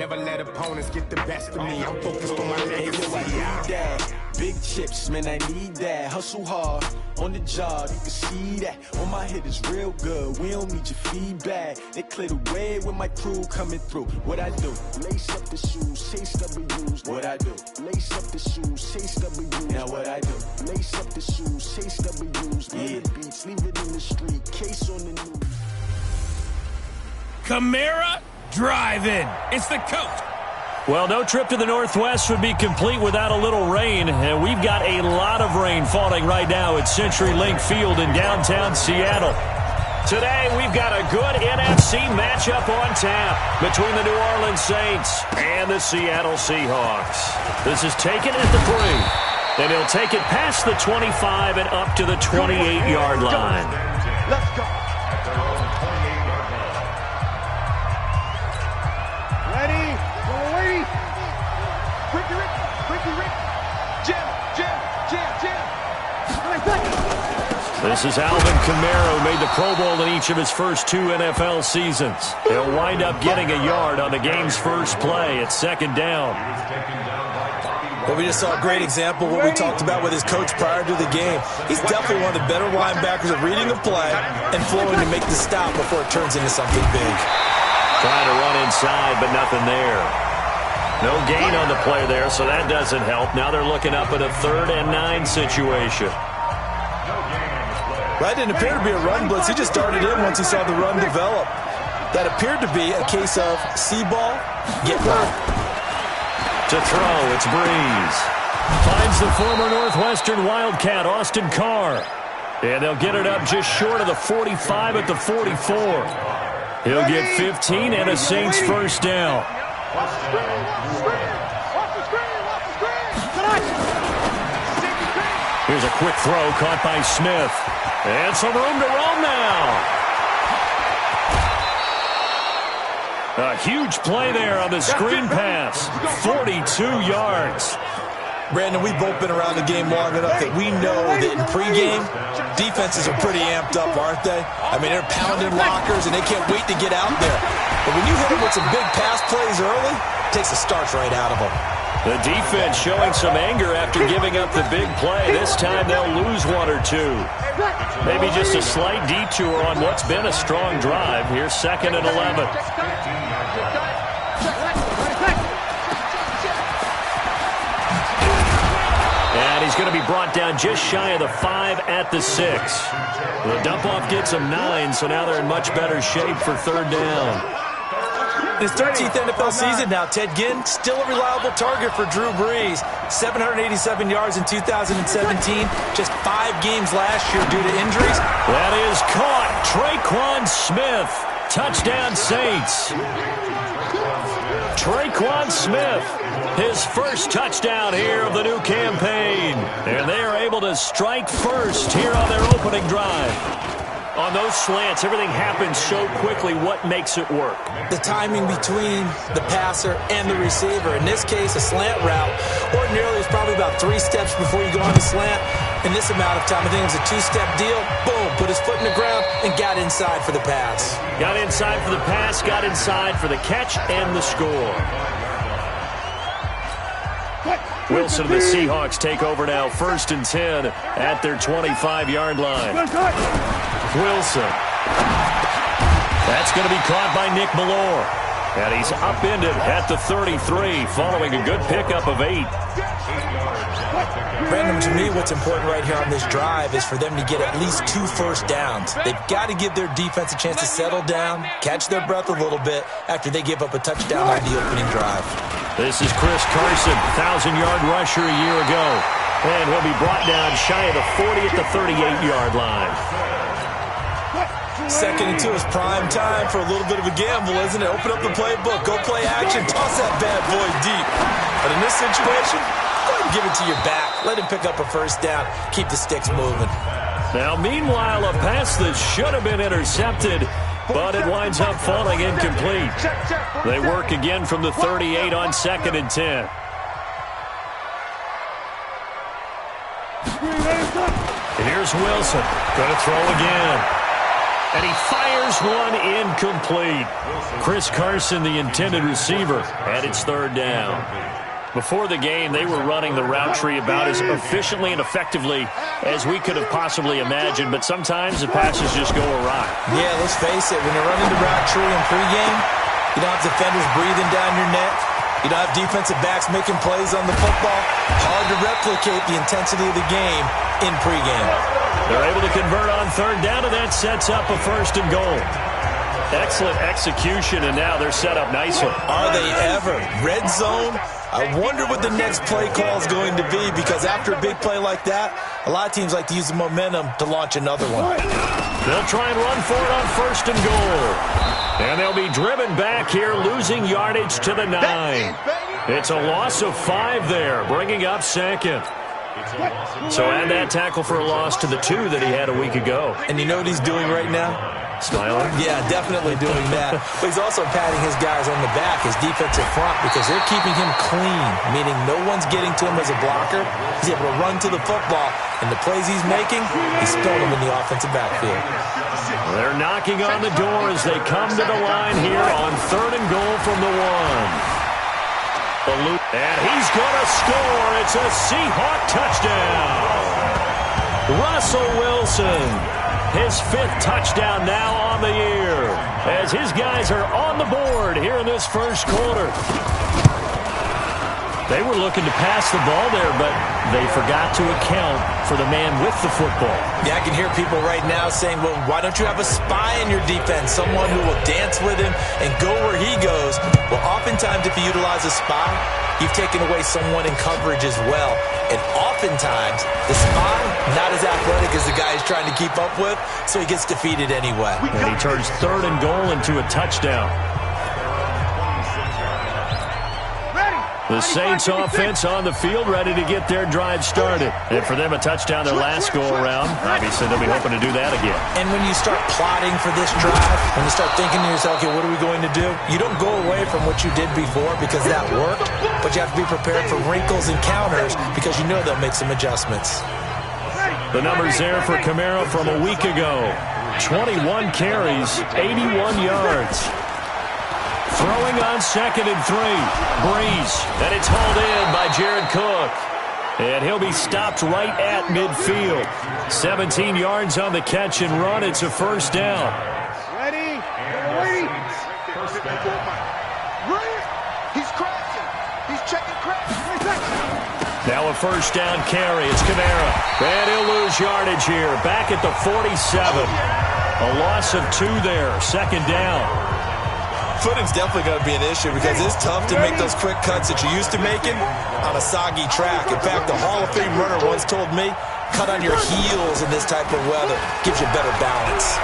Never let opponents get the best of me. I'm focused on my legacy. I need that. Big chips, man, I need that. Hustle hard on the job, you can see that. On my hit is real good. We don't need your feedback. They clear the way with my crew coming through. What I do? Lace up the shoes, chase W's. What I do? Lace up the shoes, chase W's. Now what I do? Lace up the shoes, chase W's. Yeah. Beats, leave it in the street. Case on the news. Camara drive-in. It's the coach. Well, no trip to the Northwest would be complete without a little rain, and we've got a lot of rain falling right now at CenturyLink Field in downtown Seattle. Today, we've got a good NFC matchup on tap between the New Orleans Saints and the Seattle Seahawks. This is taken at the 3, and he'll take it past the 25 and up to the 28-yard line. Let's go. This is Alvin Kamara, who made the Pro Bowl in each of his first 2 NFL seasons. He'll wind up getting a yard on the game's first play at 2nd down. Well, we just saw a great example of what we talked about with his coach prior to the game. He's definitely one of the better linebackers at reading a play and flowing to make the stop before it turns into something big. Trying to run inside, but nothing there. No gain on the play there, so that doesn't help. Now they're looking up at a 3rd and 9 situation. That didn't appear to be a run blitz. He just started in once he saw the run develop. That appeared to be a case of see ball, get run. To throw, it's Breeze. Finds the former Northwestern Wildcat, Austin Carr. And they'll get it up just short of the 45 at the 44. He'll get 15 and a Saints first down. Here's a quick throw caught by Smith. And some room to roam now. A huge play there on the screen pass. 42 yards. Brandon, we've both been around the game long enough that we know that in pregame, defenses are pretty amped up, aren't they? I mean, they're pounding lockers, and they can't wait to get out there. But when you hit them with some big pass plays early, it takes the starch right out of them. The defense showing some anger after giving up the big play. This time they'll lose 1 or 2. Maybe just a slight detour on what's been a strong drive. Here's 2nd and 11. And he's going to be brought down just shy of the 5 at the 6. The dump-off gets him 9, so now they're in much better shape for 3rd down. His 13th NFL season now, Ted Ginn, still a reliable target for Drew Brees. 787 yards in 2017, just 5 games last year due to injuries. That is caught. Traquan Smith. Touchdown Saints. Traquan Smith, his first touchdown here of the new campaign. And they are able to strike first here on their opening drive. On those slants, everything happens so quickly. What makes it work? The timing between the passer and the receiver. In this case, a slant route. Ordinarily, it's probably about 3 steps before you go on the slant. In this amount of time, I think it was a 2-step deal. Boom, put his foot in the ground and got inside for the pass. Got inside for the pass, got inside for the catch and the score. Wilson and the Seahawks take over now, 1st and 10 at their 25-yard line. Wilson. That's going to be caught by Nick Ballore. And he's upended at the 33 following a good pickup of 8. Brandon, to me, what's important right here on this drive is for them to get at least 2 first downs. They've got to give their defense a chance to settle down, catch their breath a little bit after they give up a touchdown on the opening drive. This is Chris Carson, 1,000-yard rusher a year ago. And he'll be brought down shy of the 40 at the 38-yard line. 2nd and 2 is prime time for a little bit of a gamble, isn't it? Open up the playbook, go play action, toss that bad boy deep. But in this situation, go ahead and give it to your back. Let him pick up a first down, keep the sticks moving. Now, meanwhile, a pass that should have been intercepted, but it winds up falling incomplete. They work again from the 38 on 2nd and 10. And here's Wilson, going to throw again. And he fires one incomplete. Chris Carson, the intended receiver, and it's third down. Before the game, they were running the route tree about as efficiently and effectively as we could have possibly imagined, but sometimes the passes just go awry. Yeah, let's face it, when you're running the route tree in pregame, you don't have defenders breathing down your neck. You don't have defensive backs making plays on the football. Hard to replicate the intensity of the game in pregame. They're able to convert on third down, and that sets up a first and goal. Excellent execution, and now they're set up nicely. Are they ever? Red zone? I wonder what the next play call is going to be, because after a big play like that, a lot of teams like to use the momentum to launch another one. They'll try and run for it on first and goal. And they'll be driven back here, losing yardage to the 9. It's a loss of 5 there, bringing up second. So add that tackle for a loss to the 2 that he had a week ago. And you know what he's doing right now? Smiling? Yeah, definitely doing that. But he's also patting his guys on the back, his defensive front, because they're keeping him clean, meaning no one's getting to him as a blocker. He's able to run to the football, and the plays he's making, he's spilling them in the offensive backfield. They're knocking on the door as they come to the line here on third and goal from the 1. And he's going to score. It's a Seahawk touchdown. Russell Wilson, his 5th touchdown now on the year, as his guys are on the board here in this first quarter. They were looking to pass the ball there, but they forgot to account for the man with the football. Yeah, I can hear people right now saying, well, why don't you have a spy in your defense, someone who will dance with him and go where he goes? Well, oftentimes if you utilize a spy, you've taken away someone in coverage as well. And oftentimes, the spy, not as athletic as the guy he's trying to keep up with, so he gets defeated anyway. And he turns third and goal into a touchdown. The Saints offense on the field, ready to get their drive started. And for them, a touchdown their last go-around. Obviously, they'll be hoping to do that again. And when you start plotting for this drive, when you start thinking to yourself, okay, what are we going to do? You don't go away from what you did before because that worked, but you have to be prepared for wrinkles and counters because you know they'll make some adjustments. The numbers there for Kamara from a week ago. 21 carries, 81 yards. Throwing on second and 3. Breeze. And it's hauled in by Jared Cook. And he'll be stopped right at midfield. 17 yards on the catch and run. It's a first down. Ready? He's crashing. He's checking crash. Now a first down carry. It's Kamara. And he'll lose yardage here. Back at the 47. A loss of 2 there. Second down. Footing's definitely going to be an issue because it's tough to make those quick cuts that you're used to making on a soggy track. In fact, the Hall of Fame runner once told me, cut on your heels in this type of weather. Gives you better balance.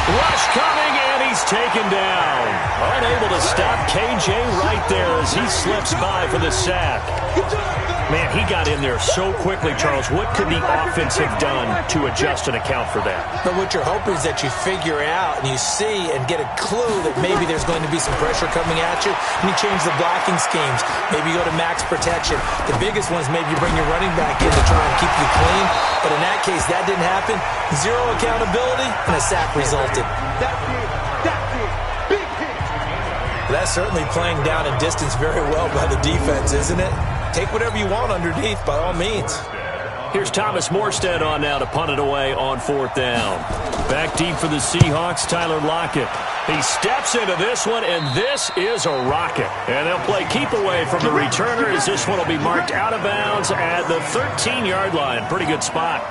Rush coming, and he's taken down. Unable to stop KJ right there as he slips by for the sack. Man, he got in there so quickly, Charles. What could the offense have done to adjust and account for that? But what you're hoping is that you figure out and you see and get a clue that maybe there's going to be some pressure coming at you, and you change the blocking schemes. Maybe you go to max protection. The biggest one is maybe you bring your running back in to try and keep you clean. But in that case, that didn't happen. Zero accountability, and a sack resulted. Big hit. That's certainly playing down and distance very well by the defense, isn't it? Take whatever you want underneath, by all means. Here's Thomas Morstead on now to punt it away on fourth down. Back deep for the Seahawks, Tyler Lockett. He steps into this one, and this is a rocket. And they'll play keep away from the returner as this one will be marked out of bounds at the 13-yard line. Pretty good spot.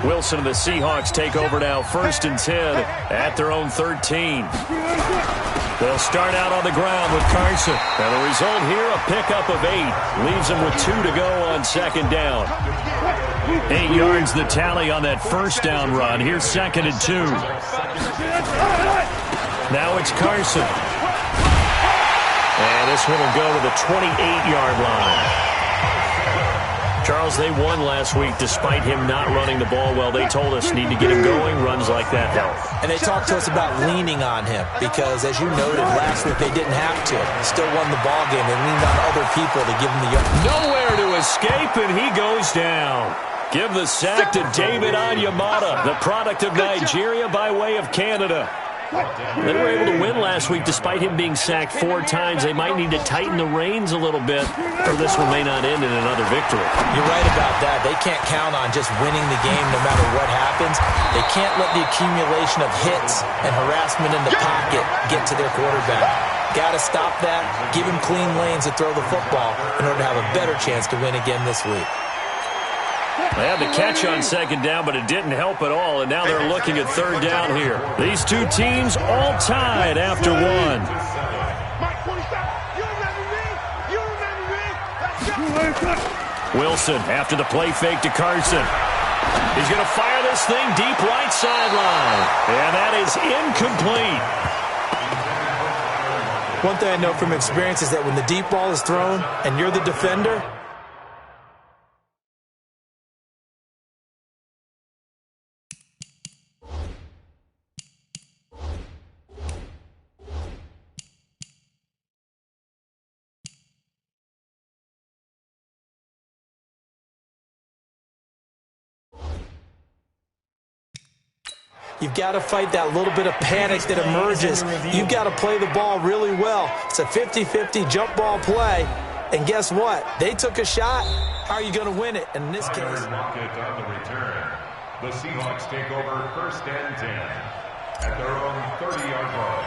Wilson and the Seahawks take over now, 1st and 10 at their own 13. They'll start out on the ground with Carson. And the result here, a pickup of 8. Leaves them with 2 to go on second down. 8 yards the tally on that first down run. Here's 2nd and 2. Now it's Carson. And this one will go to the 28-yard line. Charles, they won last week despite him not running the ball well. They told us need to get him going. Runs like that help. And they talked to us about leaning on him because, as you noted, last week they didn't have to. Still won the ball game. They leaned on other people to give him the yard. Nowhere to escape, and he goes down. Give the sack to David Onyemata, the product of Nigeria by way of Canada. They were able to win last week despite him being sacked 4 times. They might need to tighten the reins a little bit, or this one may not end in another victory. You're right about that. They can't count on just winning the game no matter what happens. They can't let the accumulation of hits and harassment in the pocket get to their quarterback. Got to stop that, give him clean lanes to throw the football in order to have a better chance to win again this week. They had the catch on second down, but it didn't help at all, and now they're looking at third down here. These two teams all tied after one. Wilson after the play fake to Carson. He's going to fire this thing deep right sideline, and that is incomplete. One thing I know from experience is that when the deep ball is thrown and you're the defender, you've got to fight that little bit of panic that emerges. You've got to play the ball really well. It's a 50-50 jump ball play. And guess what? They took a shot. How are you going to win it? And in this case, on the return. The Seahawks take over 1st and 10 at their own 30-yard line.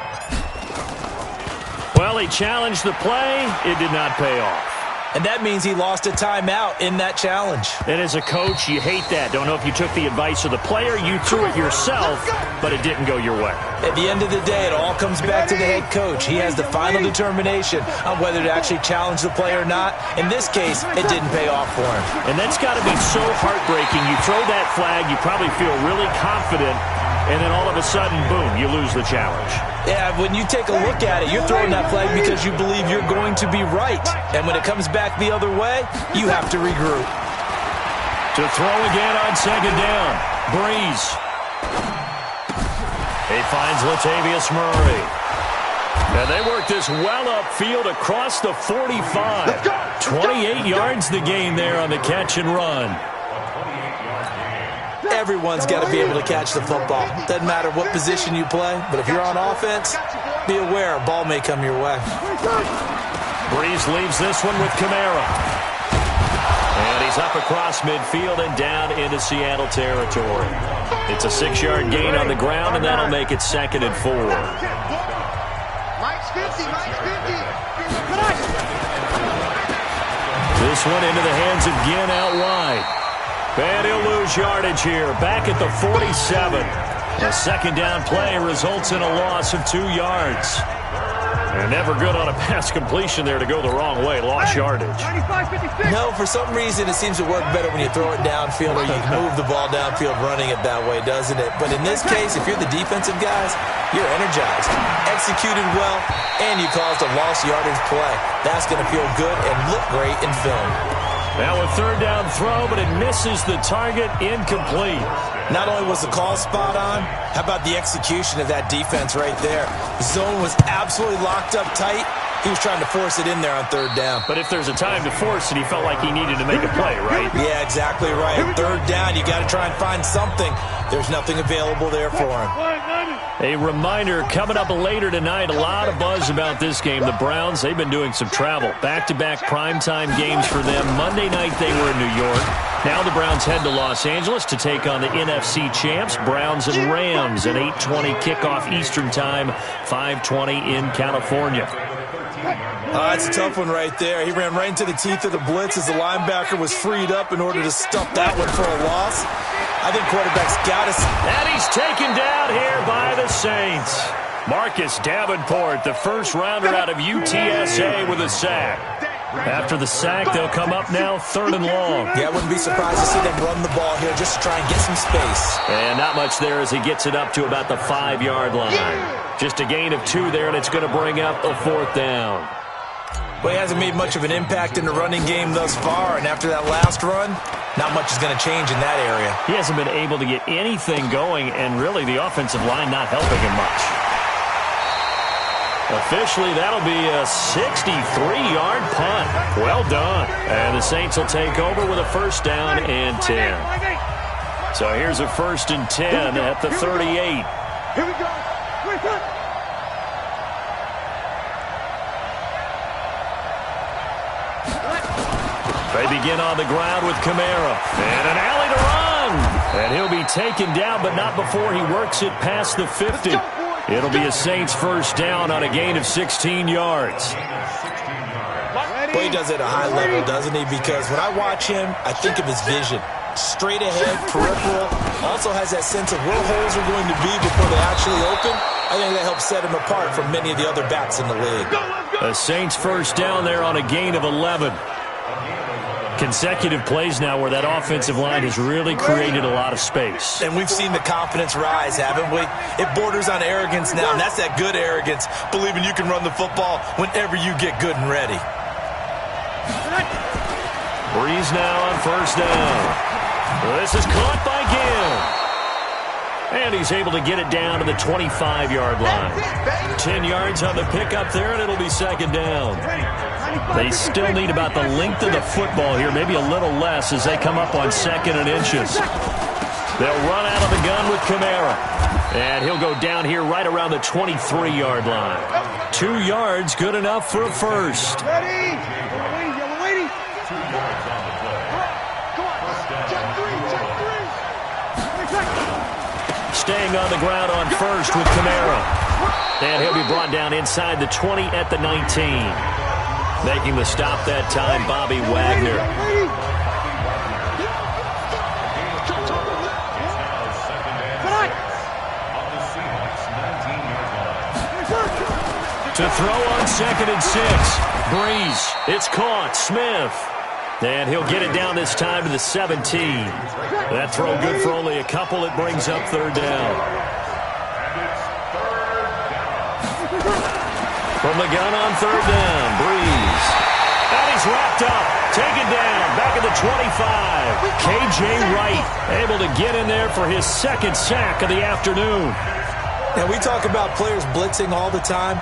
Well, he challenged the play. It did not pay off. and that means he lost a timeout in that challenge. And as a coach, you hate that. Don't know if you took the advice of the player, you threw it yourself, but it didn't go your way. At the end of the day, it all comes back to the head coach. He has the final determination on whether to actually challenge the play or not. In this case, it didn't pay off for him. And that's got to be so heartbreaking. You throw that flag, you probably feel really confident, and then all of a sudden, boom, you lose the challenge. Yeah, when you take a look at it, you're throwing that flag because you believe you're going to be right. And when it comes back the other way, you have to regroup. To throw again on second down. Breeze. He finds Latavius Murray. And they work this well upfield across the 45. 28 yards the gain there on the catch and run. Everyone's got to be able to catch the football. Doesn't matter what position you play, but if you're on offense, be aware a ball may come your way. Breeze leaves this one with Kamara. And he's up across midfield and down into Seattle territory. It's a 6-yard gain on the ground, and that'll make it 2nd and 4. Mike's 50, Mike's 50. This one into the hands of Ginn out wide. And he'll lose yardage here, back at the 47. The second down play results in a loss of 2 yards. And never good on a pass completion there to go the wrong way. Lost yardage. No, for some reason it seems to work better when you throw it downfield or you move the ball downfield running it that way, doesn't it? But in this case, if you're the defensive guys, you're energized, executed well, and you caused a lost yardage play. That's going to feel good and look great in film. Now a third down throw, but it misses the target, incomplete. Not only was the call spot on, how about the execution of that defense right there? The zone was absolutely locked up tight. He was trying to force it in there on third down. But if there's a time to force it, he felt like he needed to make a play, right? Yeah, exactly right. Third down, you got to try and find something. There's nothing available there for him. A reminder, coming up later tonight, a lot of buzz about this game. The Browns, they've been doing some travel. Back-to-back primetime games for them. Monday night they were in New York. Now the Browns head to Los Angeles to take on the NFC champs, Browns and Rams, an 8:20 kickoff Eastern time, 5:20 in California. That's a tough one right there. He ran right into the teeth of the blitz as the linebacker was freed up in order to stuff that one for a loss. I think quarterback's got us. And he's taken down here by the Saints. Marcus Davenport, the first rounder out of UTSA with a sack. After the sack, they'll come up now 3rd and long. Yeah, I wouldn't be surprised to see them run the ball here just to try and get some space. And not much there as he gets it up to about the 5-yard line. Just a gain of 2 there, and it's going to bring up a 4th down. Well, he hasn't made much of an impact in the running game thus far, and after that last run, not much is going to change in that area. He hasn't been able to get anything going, and really the offensive line not helping him much. Officially, that'll be a 63-yard punt. Well done. And the Saints will take over with a first down and 10. So here's a 1st and 10 at the 38. Here we go. They begin on the ground with Kamara. And an alley to run. And he'll be taken down, but not before he works it past the 50. It'll be a Saints first down on a gain of 16 yards. Well, he does it at a high level, doesn't he? Because when I watch him, I think of his vision. Straight ahead, peripheral. Also has that sense of where holes are going to be before they actually open. I think that helps set him apart from many of the other backs in the league. A Saints first down there on a gain of 11. Consecutive plays now where that offensive line has really created a lot of space. And we've seen the confidence rise, haven't we? It borders on arrogance now, and that's that good arrogance, believing you can run the football whenever you get good and ready. Breeze now on first down. This is caught by Gill. And he's able to get it down to the 25-yard line. 10 yards on the pickup there, and it'll be second down. They still need about the length of the football here, maybe a little less as they come up on 2nd and inches. They'll run out of the gun with Kamara. And he'll go down here right around the 23-yard line. 2 yards, good enough for a first. Ready? Yellow lady. Come on. Check three. Staying on the ground on first with Kamara. And he'll be brought down inside the 20 at the 19. Making the stop that time, Bobby Wagner. To throw on 2nd and 6. Breeze. It's caught. Smith. And he'll get it down this time to the 17. That throw good for only a couple. It brings up third down. From the gun on third down, Breeze. And he's wrapped up. Taken down. Back at the 25. K.J. Wright able to get in there for his 2nd sack of the afternoon. Now, we talk about players blitzing all the time.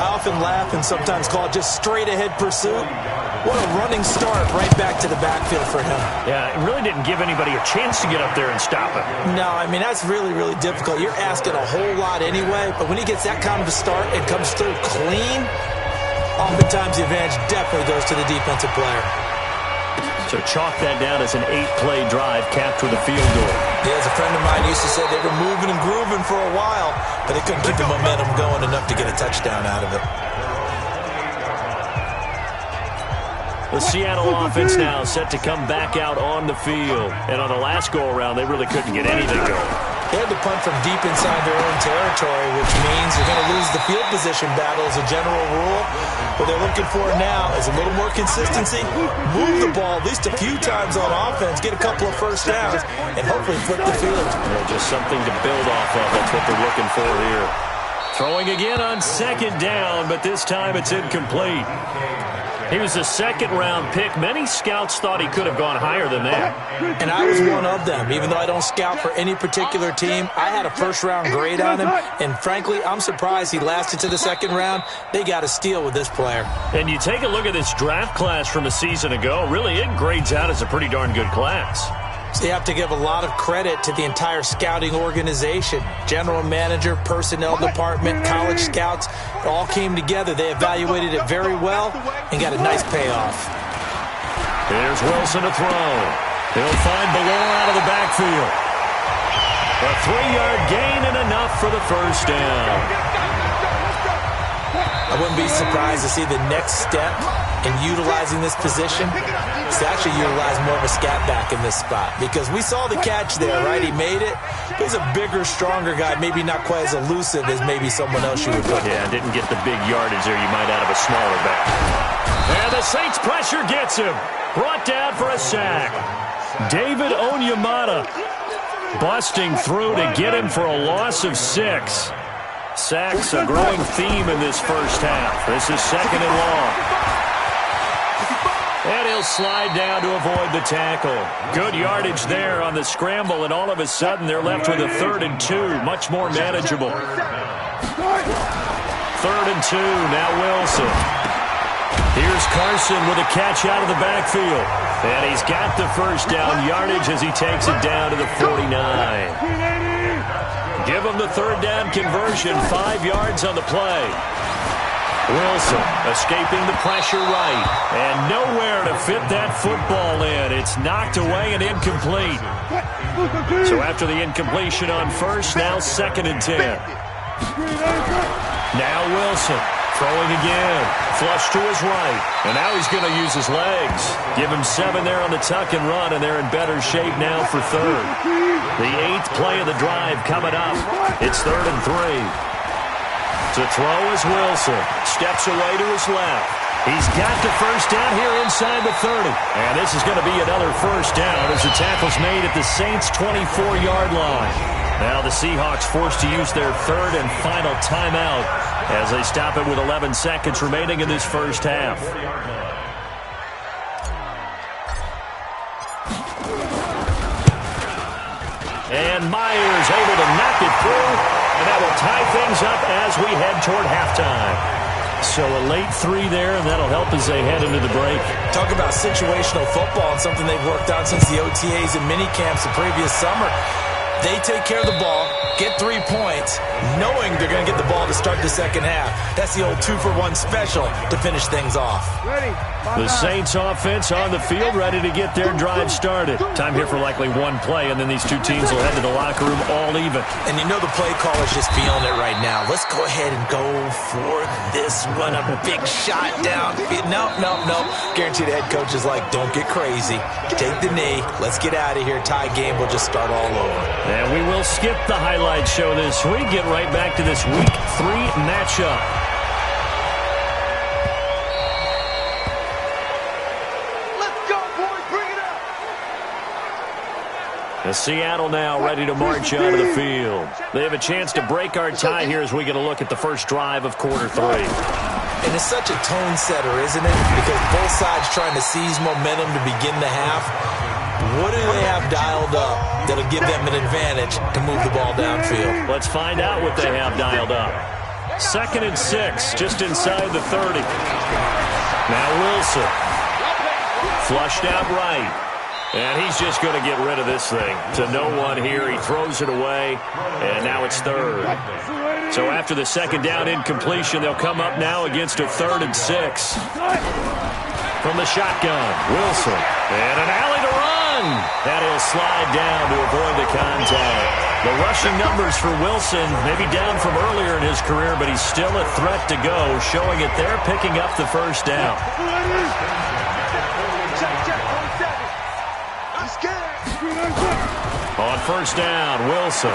I often laugh and sometimes call it just straight-ahead pursuit. What a running start right back to the backfield for him. Yeah, it really didn't give anybody a chance to get up there and stop him. No, I mean, that's really, really difficult. You're asking a whole lot anyway, but when he gets that kind of a start and comes through clean, oftentimes the advantage definitely goes to the defensive player. So chalk that down as an 8-play drive capped with a field goal. Yeah, as a friend of mine used to say, they were moving and grooving for a while, but they couldn't keep the momentum going enough to get a touchdown out of it. The Seattle offense now set to come back out on the field. And on the last go-around, they really couldn't get anything going. They had to punt from deep inside their own territory, which means you're going to lose the field position battle as a general rule. What they're looking for now is a little more consistency, move the ball at least a few times on offense, get a couple of first downs, and hopefully flip the field. Well, just something to build off of. That's what they're looking for here. Throwing again on 2nd down, but this time it's incomplete. He was a 2nd-round pick. Many scouts thought he could have gone higher than that. And I was one of them. Even though I don't scout for any particular team, I had a first-round grade on him. And frankly, I'm surprised he lasted to the 2nd round. They got a steal with this player. And you take a look at this draft class from a season ago, really it grades out as a pretty darn good class. So you have to give a lot of credit to the entire scouting organization. General manager, personnel department, college scouts, it all came together. They evaluated it very well and got a nice payoff. Here's Wilson to throw. He'll find Ballore out of the backfield. A 3-yard gain and enough for the first down. I wouldn't be surprised to see the next step in utilizing this position is to actually utilize more of a scat back in this spot, because we saw the catch there, right? He made it. He's a bigger, stronger guy, maybe not quite as elusive as maybe someone else you would put. Yeah, didn't get the big yardage there you might out of a smaller back. And the Saints pressure gets him. Brought down for a sack. David Onyemata busting through to get him for a loss of 6. Sacks, a growing theme in this first half. This is 2nd and long. And he'll slide down to avoid the tackle. Good yardage there on the scramble, and all of a sudden they're left with a 3rd and 2, much more manageable. 3rd and 2. Now Wilson. Here's Carson with a catch out of the backfield. And he's got the first down yardage as he takes it down to the 49. Give him the 3rd down conversion. 5 yards on the play. Wilson escaping the pressure right. And nowhere to fit that football in. It's knocked away and incomplete. So after the incompletion on first, now 2nd and 10. Now Wilson throwing again. Flush to his right. And now he's going to use his legs. Give him 7 there on the tuck and run, and they're in better shape now for 3rd. The 8th play of the drive coming up. It's 3rd and 3. To throw is Wilson. Steps away to his left. He's got the first down here inside the 30. And this is going to be another first down as the tackle's made at the Saints' 24-yard line. Now the Seahawks forced to use their 3rd and final timeout as they stop it with 11 seconds remaining in this first half. And Myers able to knock it through, and that will tie things up as we head toward halftime. So a late 3 there, and that'll help as they head into the break. Talk about situational football and something they've worked on since the OTAs and mini camps the previous summer. They take care of the ball, get 3 points, knowing they're going to get the ball to start the second half. That's the old 2-for-1 special to finish things off. The Saints offense on the field, ready to get their drive started. Time here for likely 1 play, and then these 2 teams will head to the locker room all even. And you know the play caller's just feeling it right now. Let's go ahead and go for this one. A big shot down. Nope. Guaranteed the head coach is like, don't get crazy. Take the knee. Let's get out of here. Tie game. We'll just start all over. And we will skip the highlight show this week. Get right back to this Week 3 matchup. And Seattle now ready to march out of the field. They have a chance to break our tie here as we get a look at the first drive of quarter 3. And it's such a tone setter, isn't it? Because both sides trying to seize momentum to begin the half. What do they have dialed up that'll give them an advantage to move the ball downfield? Let's find out what they have dialed up. 2nd and 6, just inside the 30. Now Wilson. Flushed out right. And he's just going to get rid of this thing to no one here. He throws it away, and now it's 3rd. So after the 2nd down incompletion, they'll come up now against a 3rd and 6. From the shotgun, Wilson. And an alley to run. And he'll slide down to avoid the contact. The rushing numbers for Wilson maybe down from earlier in his career, but he's still a threat to go, showing it there, picking up the first down. On first down, Wilson.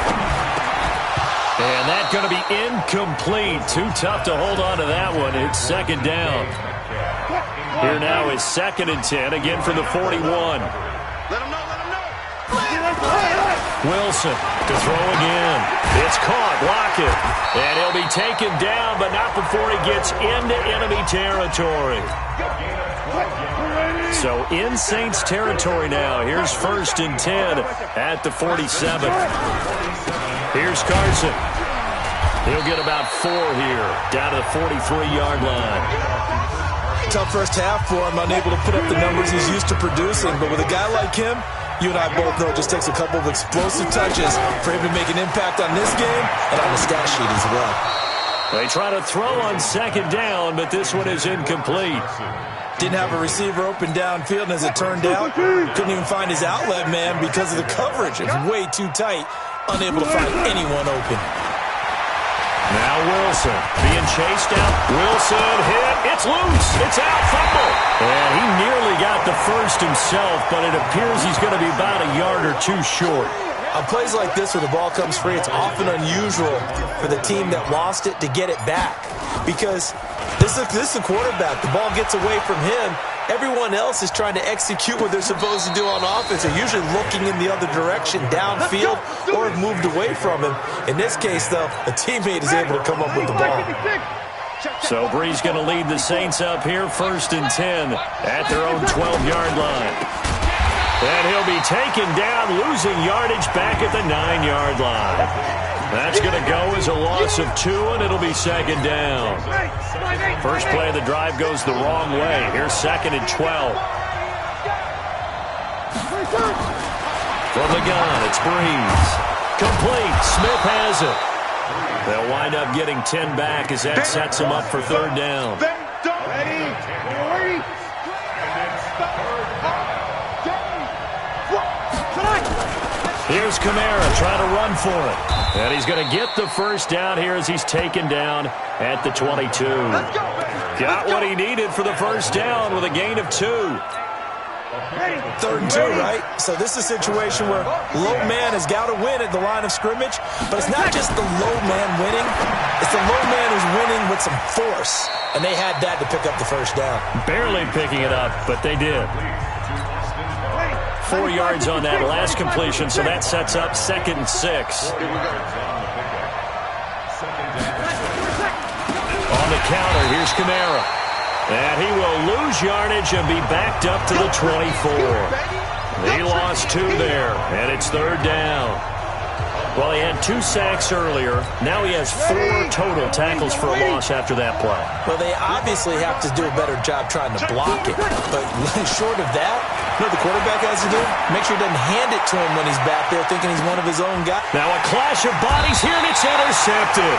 And that's going to be incomplete. Too tough to hold on to that one. It's 2nd down. Here now is 2nd and 10, again for the 41. Wilson to throw again. It's caught. Block it. And he'll be taken down, but not before he gets into enemy territory. So in Saints territory now. Here's 1st and 10 at the 47. Here's Carson. He'll get about 4 here, down to the 43-yard line. Tough first half for him, unable to put up the numbers he's used to producing. But with a guy like him, you and I both know it just takes a couple of explosive touches for him to make an impact on this game and on the stat sheet as well. They try to throw on 2nd down, but this one is incomplete. Didn't have a receiver open downfield, and as it turned out, couldn't even find his outlet man because of the coverage. It's way too tight, unable to find anyone open. Now Wilson being chased out. Wilson hit. It's loose. It's out. Fumble. And he nearly got the first himself, but it appears he's going to be about a yard or 2 short. On plays like this where the ball comes free, it's often unusual for the team that lost it to get it back. Because this is a quarterback. The ball gets away from him. Everyone else is trying to execute what they're supposed to do on offense. They're usually looking in the other direction, downfield, or have moved away from him. In this case, though, a teammate is able to come up with the ball. So Bree's going to lead the Saints up here, 1st and 10 at their own 12-yard line. And he'll be taken down, losing yardage back at the 9-yard line. That's going to go as a loss of 2, and it'll be second down. First play of the drive goes the wrong way. Here's 2nd and 12. From the gun, it's Breeze. Complete. Smith has it. They'll wind up getting 10 back as that sets them up for 3rd down. Here's Kamara trying to run for it. And he's going to get the first down here as he's taken down at the 22. Got what he needed for the first down with a gain of 2. 3rd and 2, right? So this is a situation where low man has got to win at the line of scrimmage, but it's not just the low man winning. It's the low man who's winning with some force, and they had that to pick up the first down. Barely picking it up, but they did. 4 yards on that last completion, so that sets up 2nd and 6. On the counter, here's Kamara. And he will lose yardage and be backed up to the 24. He lost 2 there, and it's 3rd down. Well, he had 2 sacks earlier. Now he has 4 total tackles for a loss after that play. Well, they obviously have to do a better job trying to block it. But short of that, you know what the quarterback has to do? Make sure he doesn't hand it to him when he's back there thinking he's one of his own guys. Now a clash of bodies here, and it's intercepted.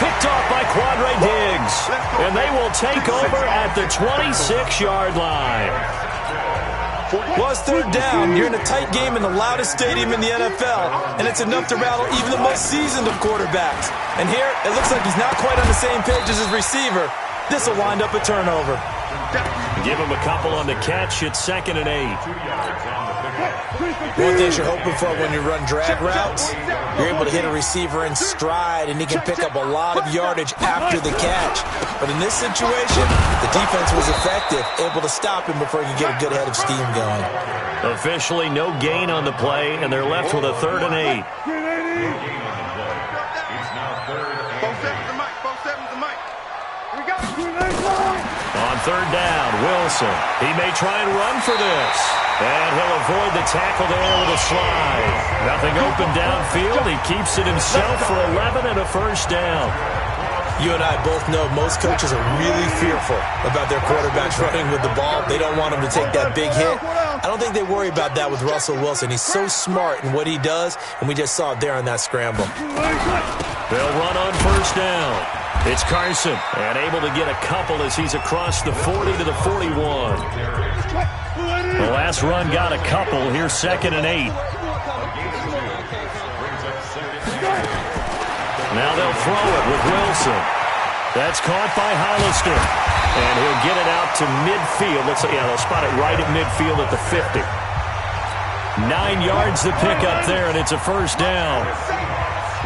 Picked off by Quandre Diggs. And they will take over at the 26-yard line. Well, it's 3rd down. You're in a tight game in the loudest stadium in the NFL, and it's enough to rattle even the most seasoned of quarterbacks. And here, it looks like he's not quite on the same page as his receiver. This will wind up a turnover. Give him a couple on the catch. It's 2nd and 8. One thing you're hoping for when you run drag routes, you're able to hit a receiver in stride, and he can pick up a lot of yardage after the catch. But in this situation, the defense was effective, able to stop him before he could get a good head of steam going. Officially no gain on the play, and they're left with a 3rd and 8. On 3rd down, Wilson. He may try and run for this. And he'll avoid the tackle there with a slide. Nothing open downfield. He keeps it himself for 11 and a first down. You and I both know most coaches are really fearful about their quarterbacks running with the ball. They don't want him to take that big hit. I don't think they worry about that with Russell Wilson. He's so smart in what he does, and we just saw it there on that scramble. They'll run on first down. It's Carson, and able to get a couple as he's across the 40 to the 41. The last run got a couple. Here's 2nd and 8. Now they'll throw it with Wilson. That's caught by Hollister. And he'll get it out to midfield. Looks like, yeah, they'll spot it right at midfield at the 50. 9 yards to pick up there, and it's a first down.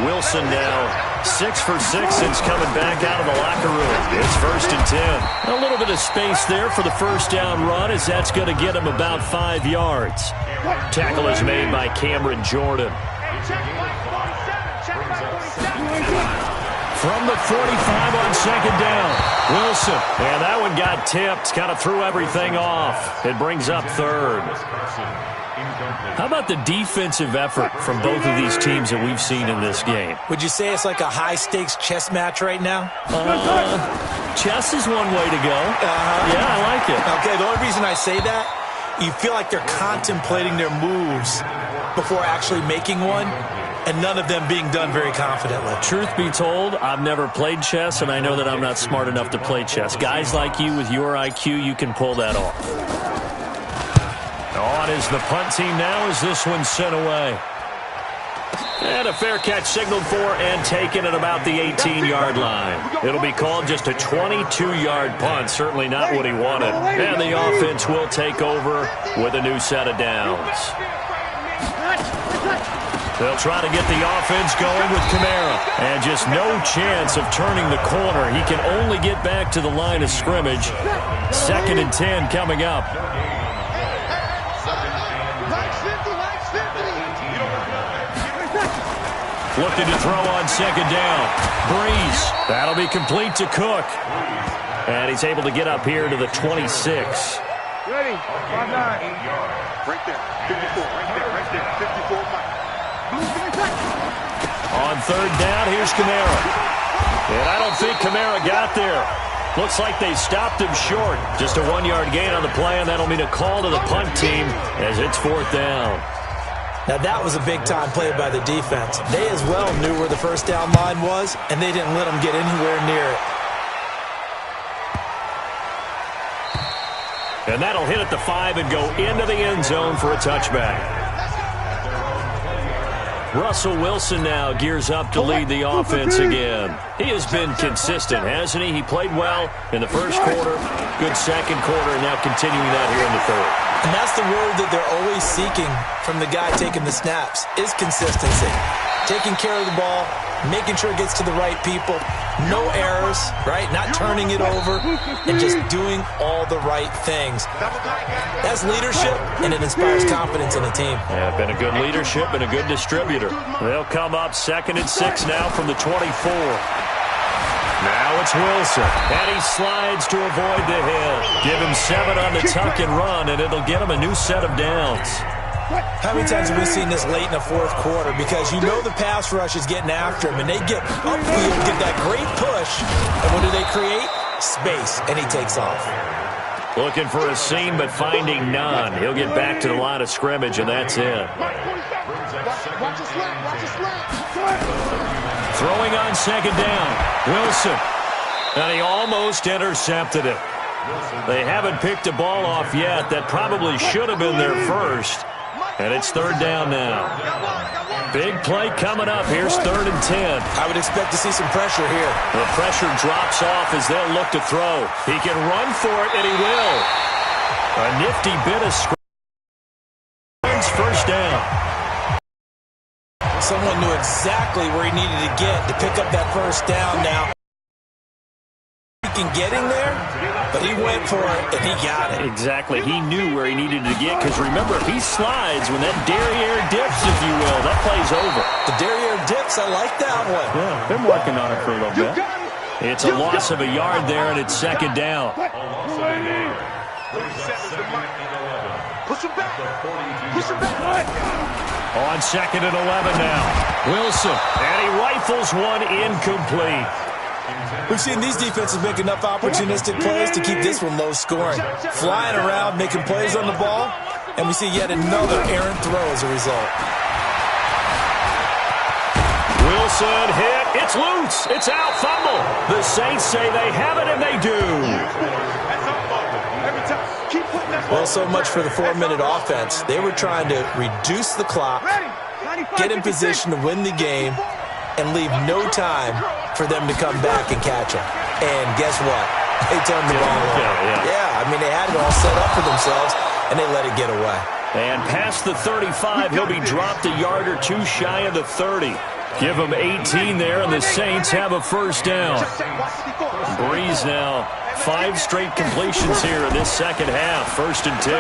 Wilson now 6 for 6 since coming back out of the locker room. It's 1st and 10. A little bit of space there for the first down run, as that's going to get him about 5 yards. Tackle is made by Cameron Jordan. From the 45 on 2nd down, Wilson. And that one got tipped, kind of threw everything off. It brings up 3rd. How about the defensive effort from both of these teams that we've seen in this game? Would you say it's like a high-stakes chess match right now? Chess is one way to go. Yeah, I like it. Okay, the only reason I say that, you feel like they're contemplating their moves before actually making one, and none of them being done very confidently. Truth be told, I've never played chess, and I know that I'm not smart enough to play chess. Guys like you with your IQ, you can pull that off. On is the punt team now as this one's sent away. And a fair catch signaled for and taken at about the 18-yard line. It'll be called just a 22-yard punt, certainly not what he wanted. And the offense will take over with a new set of downs. They'll try to get the offense going with Kamara. And just no chance of turning the corner. He can only get back to the line of scrimmage. 2nd and 10 coming up. Looking to throw on 2nd down. Breeze. That'll be complete to Cook. And he's able to get up here to the 26. Ready? 5-9. Right there. 54. Right there. 54. On third down, here's Kamara. And I don't think Kamara got there. Looks like they stopped him short. Just a 1-yard gain on the play, and that'll mean a call to the punt team as it's fourth down. Now, that was a big-time play by the defense. They as well knew where the first down line was, and they didn't let them get anywhere near it. And that'll hit at the 5 and go into the end zone for a touchback. Russell Wilson now gears up to lead the offense again. He has been consistent, hasn't he? He played well in the first quarter, good second quarter, and now continuing that here in the third. And that's the word that they're always seeking from the guy taking the snaps, is consistency. Taking care of the ball, making sure it gets to the right people, no errors, right? Not turning it over, and just doing all the right things. That's leadership, and it inspires confidence in a team. Yeah, been a good leadership and a good distributor. They'll come up 2nd and 6 now from the 24. Now it's Wilson, and he slides to avoid the hit. Give him 7 on the tuck and run, and it'll get him a new set of downs. How many times have we seen this late in the fourth quarter? Because you know the pass rush is getting after him, and they get upfield, get that great push, and what do they create? Space, and he takes off. Looking for a seam, but finding none. He'll get back to the line of scrimmage, and that's it. Throwing on 2nd down. Wilson. And he almost intercepted it. They haven't picked a ball off yet. That probably should have been their first. And it's 3rd down now. Big play coming up. Here's 3rd and 10. I would expect to see some pressure here. The pressure drops off as they'll look to throw. He can run for it, and he will. A nifty bit of screens. First down. Someone knew exactly where he needed to get to pick up that first down now. Getting there, but he went for it, and he got it. Exactly. He knew where he needed to get, because remember, if he slides, when that derriere dips, if you will, that play's over. The derriere dips, I like that one. Yeah, been working on it for a little bit. It's a loss of a yard there, and it's 2nd down. Push him back. Push him back. On 2nd and 11 now. Wilson, and he rifles one incomplete. We've seen these defenses make enough opportunistic plays to keep this one low scoring. Flying around, making plays on the ball, and we see yet another errant throw as a result. Wilson hit. It's loose. It's out. Fumble. The Saints say they have it, and they do. Well, so much for the 4-minute offense. They were trying to reduce the clock, get in position to win the game, and leave no time for them to come back and catch him. And guess what? They turned the ball over. Yeah, I mean, they had it all set up for themselves, and they let it get away. And past the 35, he'll be dropped a yard or two shy of the 30. Give him 18 there, and the Saints have a first down. Breeze now, 5 straight completions here in this second half. 1st and 10.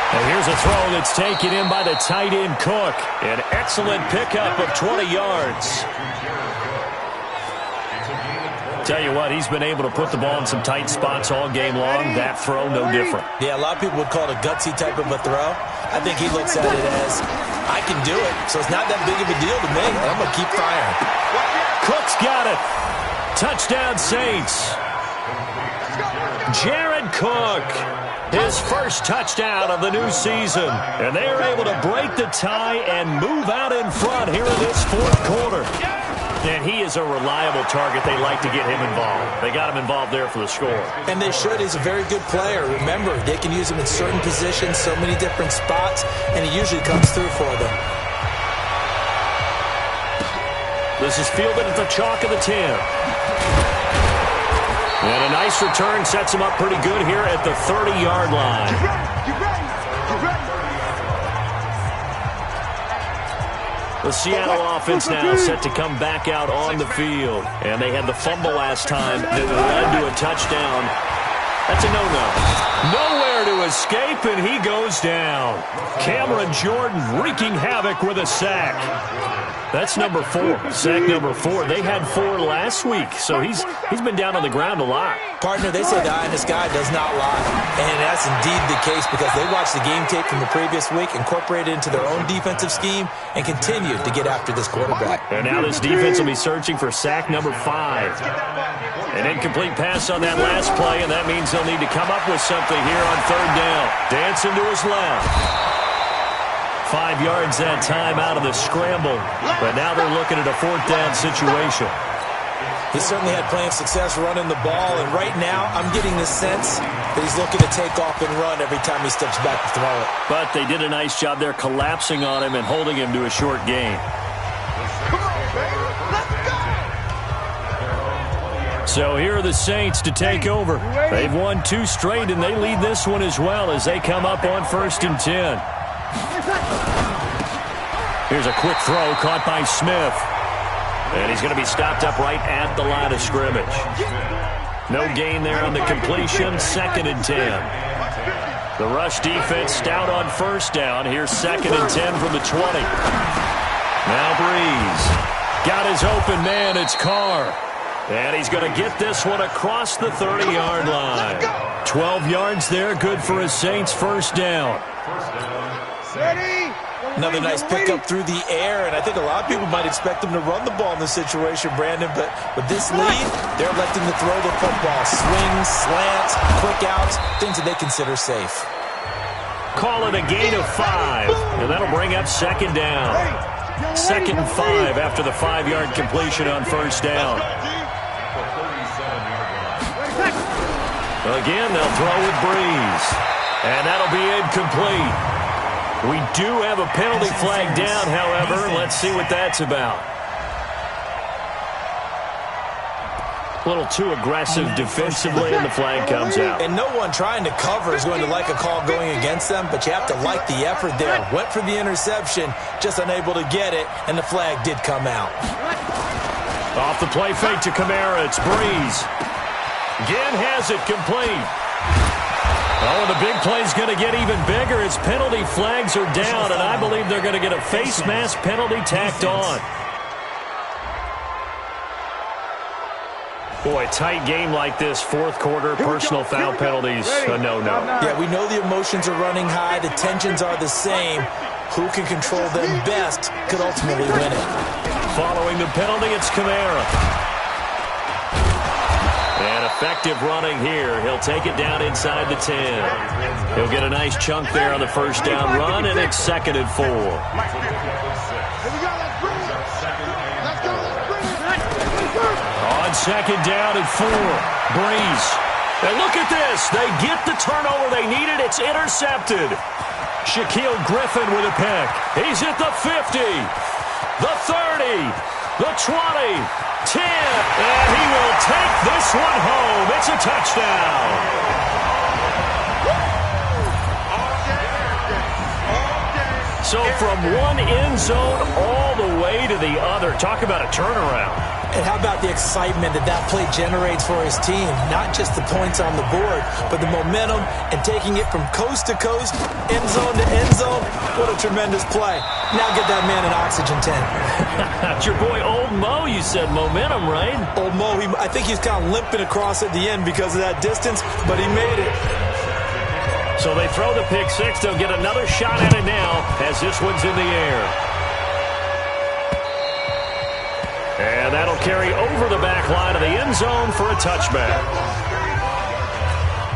And here's a throw that's taken in by the tight end Cook. An excellent pickup of 20 yards. Tell you what, he's been able to put the ball in some tight spots all game long. That throw, no different. Yeah, a lot of people would call it a gutsy type of a throw. I think he looks at it as, I can do it, so it's not that big of a deal to me. I'm going to keep firing. Cook's got it. Touchdown, Saints. Jared Cook. His first touchdown of the new season. And they are able to break the tie and move out in front here in this fourth quarter. And he is a reliable target. They like to get him involved. They got him involved there for the score. And they should. He's a very good player. Remember, they can use him in certain positions, so many different spots, and he usually comes through for them. This is fielded at the chalk of the 10. And a nice return sets him up pretty good here at the 30-yard line. Get ready. The Seattle offense now set to come back out on the field. And they had the fumble last time that led to a touchdown. That's a no-no. Nowhere to escape, and he goes down. Cameron Jordan wreaking havoc with a sack. That's number 4. Sack number 4. They had 4 last week, so he's been down on the ground a lot. Partner, they say the eye in the sky does not lie. And that's indeed the case because they watched the game tape from the previous week, incorporated it into their own defensive scheme, and continued to get after this quarterback. And now this defense will be searching for sack number 5. An incomplete pass on that last play, and that means they'll need to come up with something here on 3rd down. Dancing to his left. 5 yards that time out of the scramble, but now they're looking at a 4th down situation. He certainly had plenty of success running the ball, and right now I'm getting the sense that he's looking to take off and run every time he steps back to throw it. But they did a nice job there collapsing on him and holding him to a short gain. So here are the Saints to take over. They've won 2 straight, and they lead this one as well as they come up on 1st and 10. Here's a quick throw caught by Smith. And he's going to be stopped up right at the line of scrimmage. No gain there on the completion. 2nd and 10. The rush defense stout on 1st down. Here's 2nd and 10 from the 20. Now Breeze. Got his open man. It's Carr. And he's going to get this one across the 30-yard line. 12 yards there. Good for a Saints 1st down. Another nice pickup through the air, and I think a lot of people might expect them to run the ball in this situation, Brandon, but with this lead, they're electing to throw the football. Swings, slants, quick outs, things that they consider safe. Call it a gain of 5, and that'll bring up 2nd down. 2nd and 5 after the 5-yard completion on 1st down. Again, they'll throw with Breeze, and that'll be incomplete. We do have a penalty flag down, however. Let's see what that's about. A little too aggressive defensively, and the flag comes out. And no one trying to cover is going to like a call going against them, but you have to like the effort there. Went for the interception, just unable to get it, and the flag did come out. Off the play fake to Kamara, it's Breeze. Again has it complete. Oh, and the big play's going to get even bigger. Its penalty flags are down, and I believe they're going to get a face mask penalty tacked on. Boy, tight game like this, 4th quarter, personal foul penalties, no. Yeah, we know the emotions are running high. The tensions are the same. Who can control them best could ultimately win it. Following the penalty, it's Kamara. And effective running here. He'll take it down inside the 10. He'll get a nice chunk there on the 1st down run, and it's 2nd and 4. On 2nd down and 4. Breeze. And look at this. They get the turnover they needed. It's intercepted. Shaquille Griffin with a pick. He's at the 50, the 30, the 20, 10, and he will take this one home. It's a touchdown. So from one end zone all the way to the other. Talk about a turnaround. And how about the excitement that play generates for his team? Not just the points on the board, but the momentum and taking it from coast to coast, end zone to end zone. What a tremendous play. Now get that man an oxygen tent. That's your boy Old Mo. You said momentum, right? Old Mo, I think he's kind of limping across at the end because of that distance, but he made it. So they throw the pick six. They'll get another shot at it now as this one's in the air. And that'll carry over the back line of the end zone for a touchback.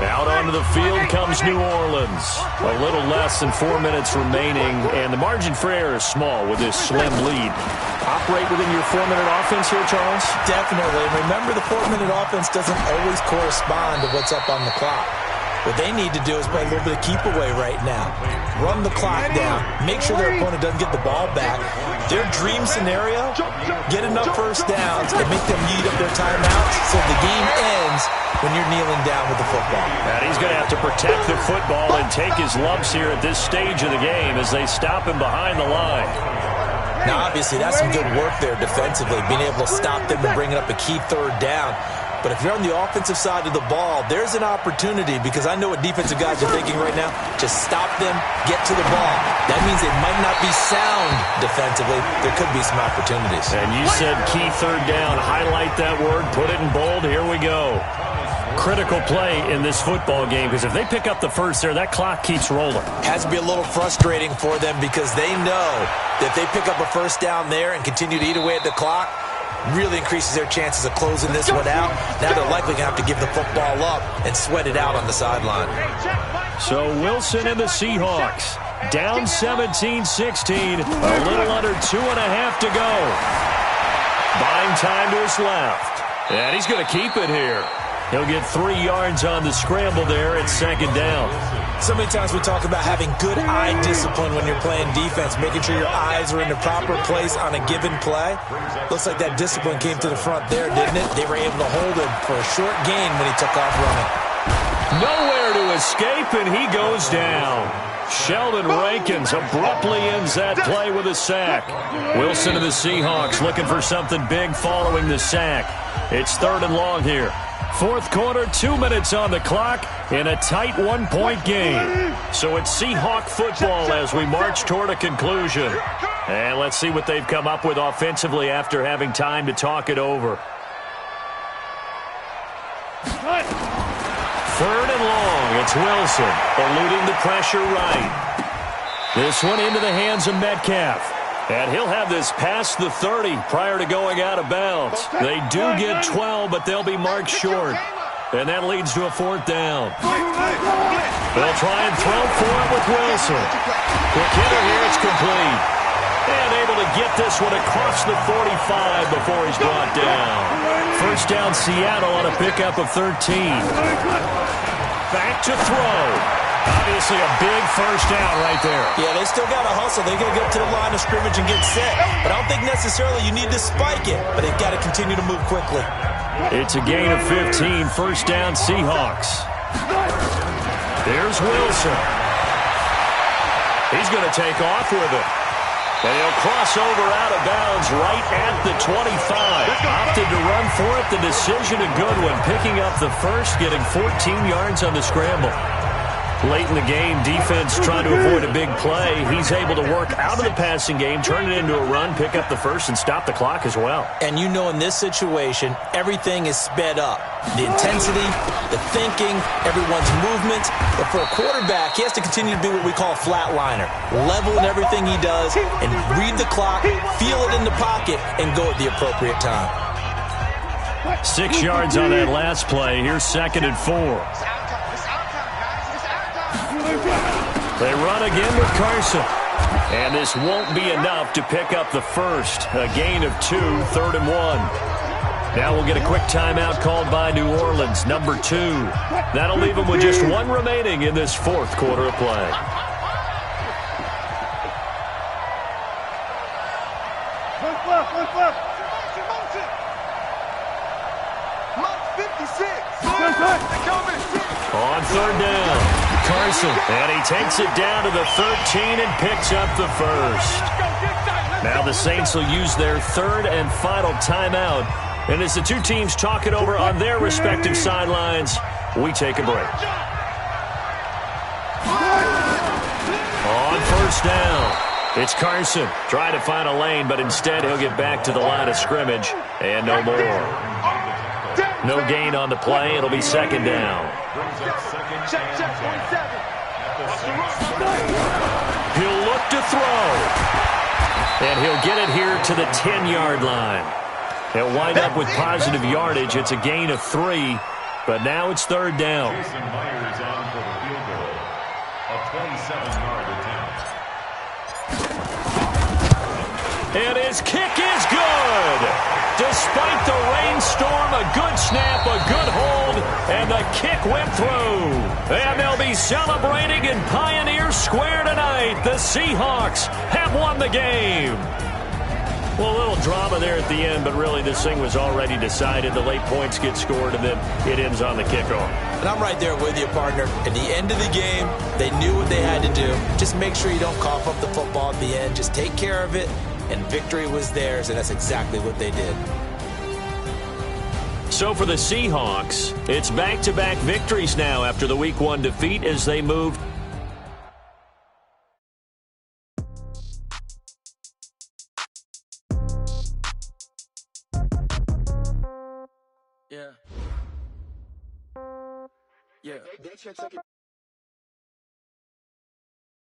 Out onto the field comes New Orleans. A little less than 4 minutes remaining, and the margin for error is small with this slim lead. Operate within your 4-minute offense here, Charles? Definitely. Remember, the 4-minute offense doesn't always correspond to what's up on the clock. What they need to do is play a little bit of keep away right now. Run the clock down. Make sure their opponent doesn't get the ball back. Their dream scenario, get enough first downs and make them eat up their timeouts so the game ends when you're kneeling down with the football. And he's going to have to protect the football and take his lumps here at this stage of the game as they stop him behind the line. Now, obviously, that's some good work there defensively, being able to stop them and bringing up a key third down. But if you're on the offensive side of the ball, there's an opportunity because I know what defensive guys are thinking right now. Just stop them, get to the ball. That means they might not be sound defensively. There could be some opportunities. And you said key third down. Highlight that word. Put it in bold. Here we go. critical play in this football game, because if they pick up the first there, that clock keeps rolling. Has to be a little frustrating for them because they know that if they pick up a first down there and continue to eat away at the clock, really increases their chances of closing this one out. Now they're likely going to have to give the football up and sweat it out on the sideline. So Wilson and the Seahawks down 17-16, a little under 2.5 to go. Buying time to his left. And he's going to keep it here. He'll get 3 yards on the scramble there at second down. So many times we talk about having good eye discipline when you're playing defense, making sure your eyes are in the proper place on a given play. Looks like that discipline came to the front there, didn't it? They were able to hold him for a short gain when he took off running. Nowhere to escape, and he goes down. Sheldon Rankins abruptly ends that play with a sack. Wilson of the Seahawks looking for something big following the sack. It's 3rd and long here. Fourth quarter, 2 minutes on the clock in a tight 1-point game. So it's Seahawk football as we march toward a conclusion. And let's see what they've come up with offensively after having time to talk it over. 3rd and long. It's Wilson eluding the pressure right. This one into the hands of Metcalf. And he'll have this past the 30 prior to going out of bounds. They do get 12, but they'll be marked short. And that leads to a 4th down. They'll try and throw for it with Wilson. Quick hitter here, it's complete. And able to get this one across the 45 before he's brought down. First down Seattle on a pickup of 13. Back to throw. Obviously a big first down right there. Yeah, they still got to hustle. They got to get to the line of scrimmage and get set. But I don't think necessarily you need to spike it. But they've got to continue to move quickly. It's a gain of 15. First down Seahawks. There's Wilson. He's going to take off with it. And he'll cross over out of bounds right at the 25. Opted to run for it. The decision a good one. Picking up the first, getting 14 yards on the scramble. Late in the game, defense trying to avoid a big play. He's able to work out of the passing game, turn it into a run, pick up the first, and stop the clock as well. And you know in this situation, everything is sped up. The intensity, the thinking, everyone's movement. But for a quarterback, he has to continue to be what we call a flatliner. Level in everything he does and read the clock, feel it in the pocket, and go at the appropriate time. 6 yards on that last play. Here's 2nd and 4. They run again with Carson. And this won't be enough to pick up the first. A gain of 2, 3rd and 1. Now we'll get a quick timeout called by New Orleans, number 2. That'll leave them with just 1 remaining in this 4th quarter of play. On 3rd down. Carson, and he takes it down to the 13 and picks up the first. Now the Saints will use their 3rd and final timeout. And as the two teams talk it over on their respective sidelines, we take a break. On 1st down, it's Carson trying to find a lane, but instead he'll get back to the line of scrimmage and no more. No gain on the play. It'll be 2nd down. He'll look to throw. And he'll get it here to the 10-yard line. He'll wind up with positive yardage. It's a gain of 3, but now it's 3rd down. Jason Myers on for the field goal. A 27-yard attempt. And his kick is good. Despite the rainstorm, a good snap, a good hold, and the kick went through. And they'll be celebrating in Pioneer Square tonight. The Seahawks have won the game. Well, a little drama there at the end, but really this thing was already decided. The late points get scored, and then it ends on the kickoff. And I'm right there with you, partner. At the end of the game, they knew what they had to do. Just make sure you don't cough up the football at the end. Just take care of it. And victory was theirs, and that's exactly what they did. So for the Seahawks, it's back-to-back victories now after the Week 1 defeat as they move. Yeah. Yeah. They check it.